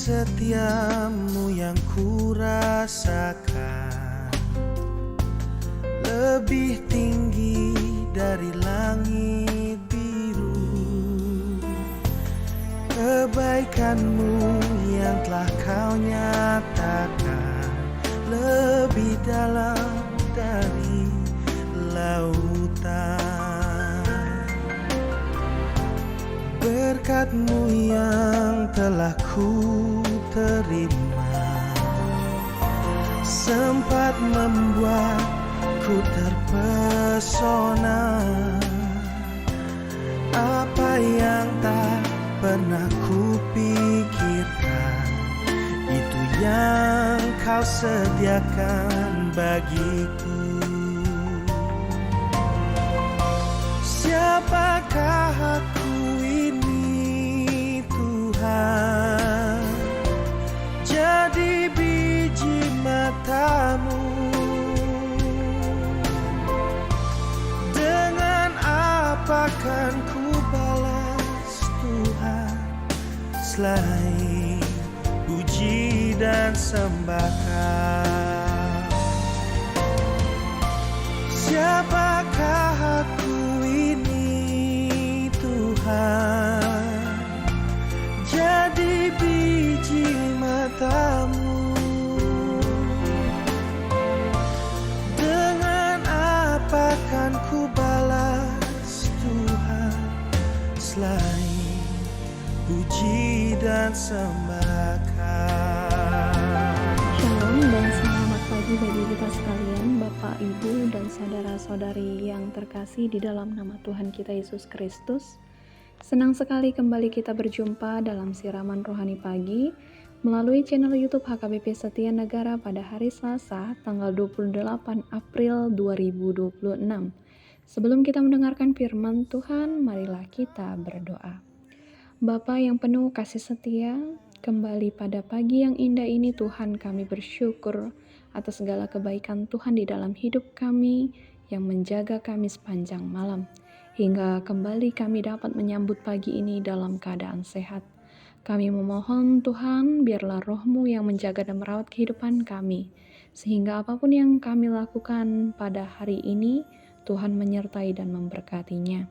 setiamu yang kurasakan lebih tinggi dari langit biru. Kebaikanmu yang telah kau nyatakan lebih dalam dari lautan. Berkat-Mu yang telah ku terima sempat membuatku terpesona. Apa yang tak pernah kupikirkan, itu yang kau sediakan bagiku. Siapakah aku ini Tuhan? Jadi biji mata-Mu. Dengan apa kan ku balas Tuhan selain puji dan sembahkan? Siapakah aku ini Tuhan? Jadi biji mata-Mu. Dengan apa kan ku balas Tuhan selain puji dan sembahkan? Shalom dan selamat pagi bagi kita sekalian, Bapak, Ibu, dan saudara-saudari yang terkasih di dalam nama Tuhan kita Yesus Kristus. Senang sekali kembali kita berjumpa dalam siraman rohani pagi melalui channel YouTube HKBP Setia Negara pada hari Selasa tanggal 28 April 2026. Sebelum kita mendengarkan firman Tuhan, marilah kita berdoa. Bapa yang penuh kasih setia, kembali pada pagi yang indah ini Tuhan, kami bersyukur atas segala kebaikan Tuhan di dalam hidup kami yang menjaga kami sepanjang malam. Hingga kembali kami dapat menyambut pagi ini dalam keadaan sehat. Kami memohon Tuhan, biarlah Roh-Mu yang menjaga dan merawat kehidupan kami. Sehingga apapun yang kami lakukan pada hari ini, Tuhan menyertai dan memberkatinya.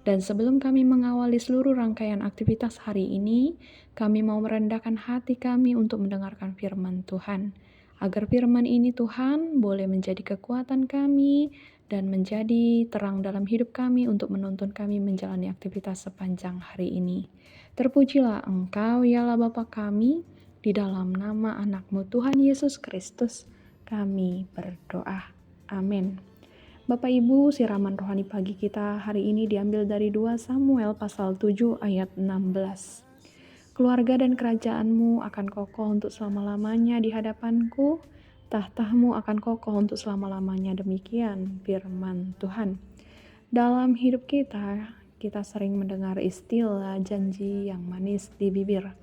Dan sebelum kami mengawali seluruh rangkaian aktivitas hari ini, kami mau merendahkan hati kami untuk mendengarkan firman Tuhan. Agar firman ini Tuhan boleh menjadi kekuatan kami dan menjadi terang dalam hidup kami untuk menuntun kami menjalani aktivitas sepanjang hari ini. Terpujilah Engkau, yalah Bapa kami, di dalam nama anak-Mu Tuhan Yesus Kristus, kami berdoa. Amin. Bapak Ibu, siraman rohani pagi kita hari ini diambil dari 2 Samuel pasal 7 ayat 16. Keluarga dan kerajaan-Mu akan kokoh untuk selama-lamanya di hadapanku, tahta-Mu akan kokoh untuk selama-lamanya, demikian firman Tuhan. Dalam hidup kita sering mendengar istilah janji yang manis di bibir.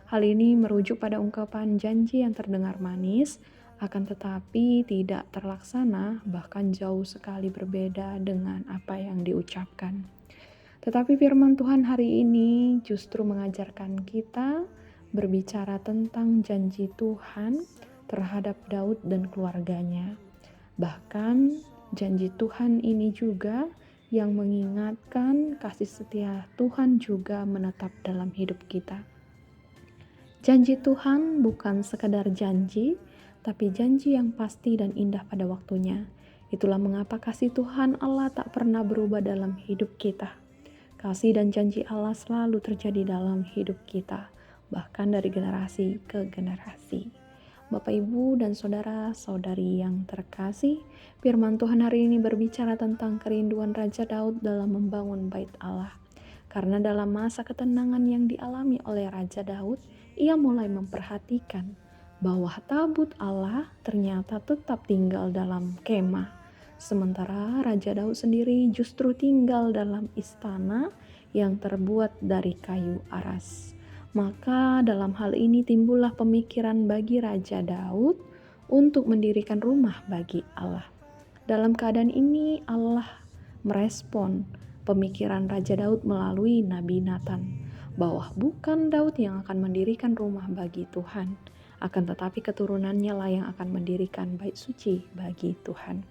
Hal ini merujuk pada ungkapan janji yang terdengar manis, akan tetapi tidak terlaksana, bahkan jauh sekali berbeda dengan apa yang diucapkan. Tetapi firman Tuhan hari ini justru mengajarkan kita berbicara tentang janji Tuhan terhadap Daud dan keluarganya. Bahkan janji Tuhan ini juga yang mengingatkan kasih setia Tuhan juga menetap dalam hidup kita. Janji Tuhan bukan sekadar janji, tapi janji yang pasti dan indah pada waktunya. Itulah mengapa kasih Tuhan Allah tak pernah berubah dalam hidup kita. Kasih dan janji Allah selalu terjadi dalam hidup kita, bahkan dari generasi ke generasi. Bapak, Ibu, dan saudara-saudari yang terkasih, firman Tuhan hari ini berbicara tentang kerinduan Raja Daud dalam membangun bait Allah. Karena dalam masa ketenangan yang dialami oleh Raja Daud, ia mulai memperhatikan bahwa tabut Allah ternyata tetap tinggal dalam kemah. Sementara Raja Daud sendiri justru tinggal dalam istana yang terbuat dari kayu aras. Maka dalam hal ini timbullah pemikiran bagi Raja Daud untuk mendirikan rumah bagi Allah. Dalam keadaan ini Allah merespon pemikiran Raja Daud melalui Nabi Nathan. bahwa bukan Daud yang akan mendirikan rumah bagi Tuhan, akan tetapi keturunannya lah yang akan mendirikan bait suci bagi Tuhan.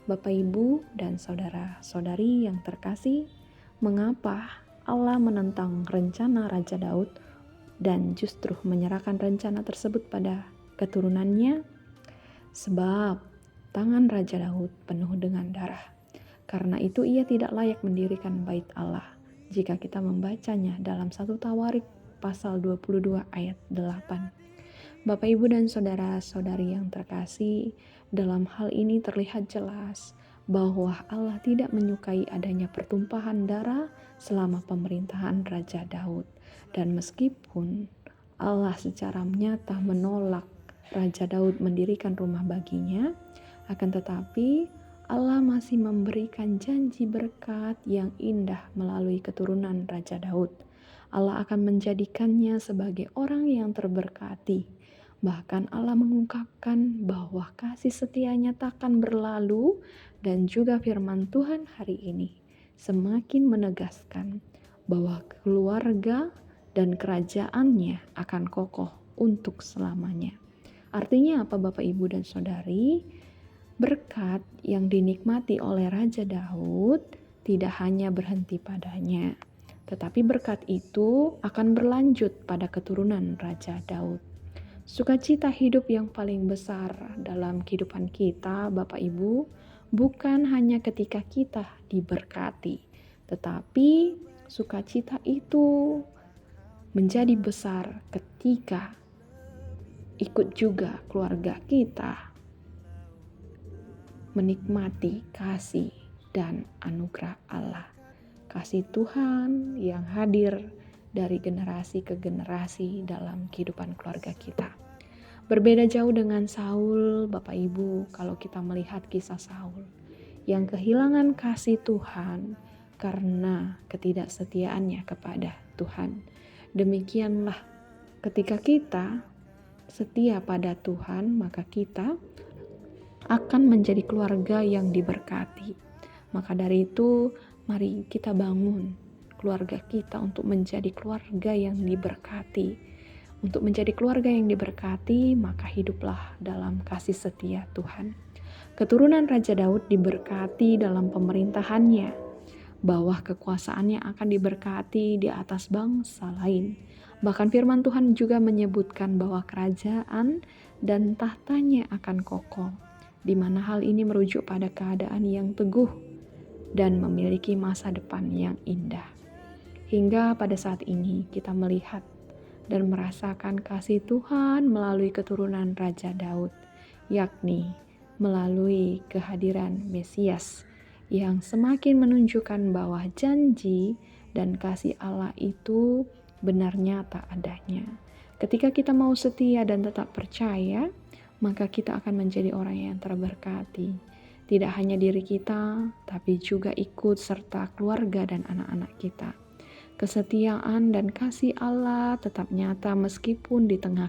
Bapak, Ibu, dan saudara-saudari yang terkasih, mengapa Allah menentang rencana Raja Daud dan justru menyerahkan rencana tersebut pada keturunannya? Sebab tangan Raja Daud penuh dengan darah. Karena itu ia tidak layak mendirikan bait Allah. Jika kita membacanya dalam 1 Tawarik pasal 22 ayat 8. Bapak, Ibu, dan saudara-saudari yang terkasih, dalam hal ini terlihat jelas bahwa Allah tidak menyukai adanya pertumpahan darah selama pemerintahan Raja Daud. Dan meskipun Allah secara nyata menolak Raja Daud mendirikan rumah baginya, akan tetapi Allah masih memberikan janji berkat yang indah melalui keturunan Raja Daud. Allah akan menjadikannya sebagai orang yang terberkati. Bahkan Allah mengungkapkan bahwa kasih setianya takkan berlalu, dan juga firman Tuhan hari ini semakin menegaskan bahwa keluarga dan kerajaannya akan kokoh untuk selamanya. Artinya apa, Bapak, Ibu, dan saudari? Berkat yang dinikmati oleh Raja Daud tidak hanya berhenti padanya, tetapi berkat itu akan berlanjut pada keturunan Raja Daud. Sukacita hidup yang paling besar dalam kehidupan kita, Bapak, Ibu, bukan hanya ketika kita diberkati, tetapi sukacita itu menjadi besar ketika ikut juga keluarga kita menikmati kasih dan anugerah Allah. Kasih Tuhan yang hadir dari generasi ke generasi dalam kehidupan keluarga kita. Berbeda jauh dengan Saul, Bapak, Ibu, kalau kita melihat kisah Saul yang kehilangan kasih Tuhan karena ketidaksetiaannya kepada Tuhan. Demikianlah ketika kita setia pada Tuhan, maka kita akan menjadi keluarga yang diberkati. Maka dari itu, mari kita bangun keluarga kita untuk menjadi keluarga yang diberkati. Untuk menjadi keluarga yang diberkati, maka hiduplah dalam kasih setia Tuhan. Keturunan Raja Daud diberkati dalam pemerintahannya, bahwa kekuasaannya akan diberkati di atas bangsa lain. Bahkan firman Tuhan juga menyebutkan bahwa kerajaan dan tahtanya akan kokoh, di mana hal ini merujuk pada keadaan yang teguh dan memiliki masa depan yang indah. Hingga pada saat ini kita melihat dan merasakan kasih Tuhan melalui keturunan Raja Daud, yakni melalui kehadiran Mesias yang semakin menunjukkan bahwa janji dan kasih Allah itu benar nyata adanya. Ketika kita mau setia dan tetap percaya, maka kita akan menjadi orang yang terberkati. Tidak hanya diri kita, tapi juga ikut serta keluarga dan anak-anak kita. Kesetiaan dan kasih Allah tetap nyata meskipun di tengah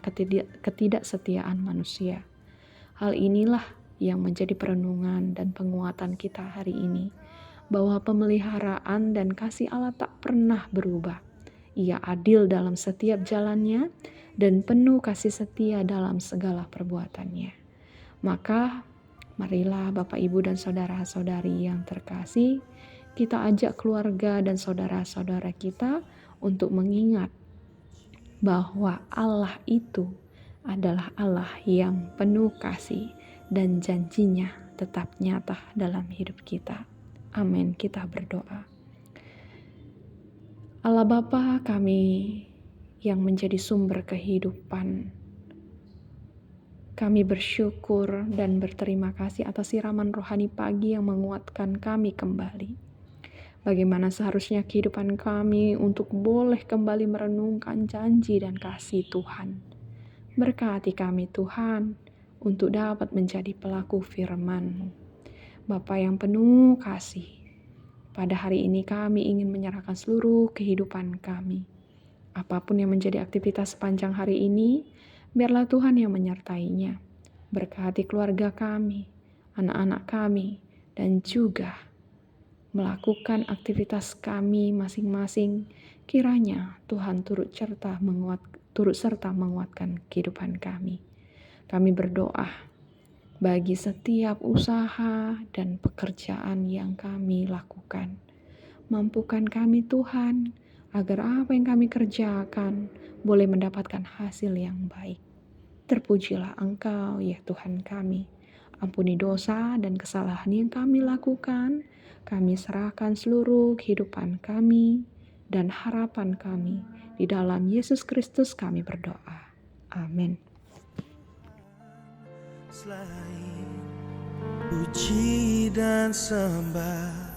ketidaksetiaan manusia. Hal inilah yang menjadi perenungan dan penguatan kita hari ini, bahwa pemeliharaan dan kasih Allah tak pernah berubah. Ia adil dalam setiap jalannya dan penuh kasih setia dalam segala perbuatannya. Maka marilah Bapak, Ibu, dan saudara-saudari yang terkasih, kita ajak keluarga dan saudara-saudara kita untuk mengingat bahwa Allah itu adalah Allah yang penuh kasih dan janjinya tetap nyata dalam hidup kita. Amin. Kita berdoa. Allah Bapa kami yang menjadi sumber kehidupan, kami bersyukur dan berterima kasih atas siraman rohani pagi yang menguatkan kami kembali. Bagaimana seharusnya kehidupan kami untuk boleh kembali merenungkan janji dan kasih Tuhan. Berkati kami Tuhan untuk dapat menjadi pelaku firman-Mu. Bapa yang penuh kasih, pada hari ini kami ingin menyerahkan seluruh kehidupan kami. Apapun yang menjadi aktivitas sepanjang hari ini, biarlah Tuhan yang menyertainya. Berkati keluarga kami, anak-anak kami, dan juga melakukan aktivitas kami masing-masing. Kiranya Tuhan turut serta menguatkan kehidupan kami. Kami berdoa bagi setiap usaha dan pekerjaan yang kami lakukan. Mampukan kami Tuhan, agar apa yang kami kerjakan boleh mendapatkan hasil yang baik. Terpujilah Engkau ya Tuhan kami. Ampuni dosa dan kesalahan yang kami lakukan. Kami serahkan seluruh kehidupan kami dan harapan kami. Di dalam Yesus Kristus kami berdoa. Amin. Selain puji dan sembah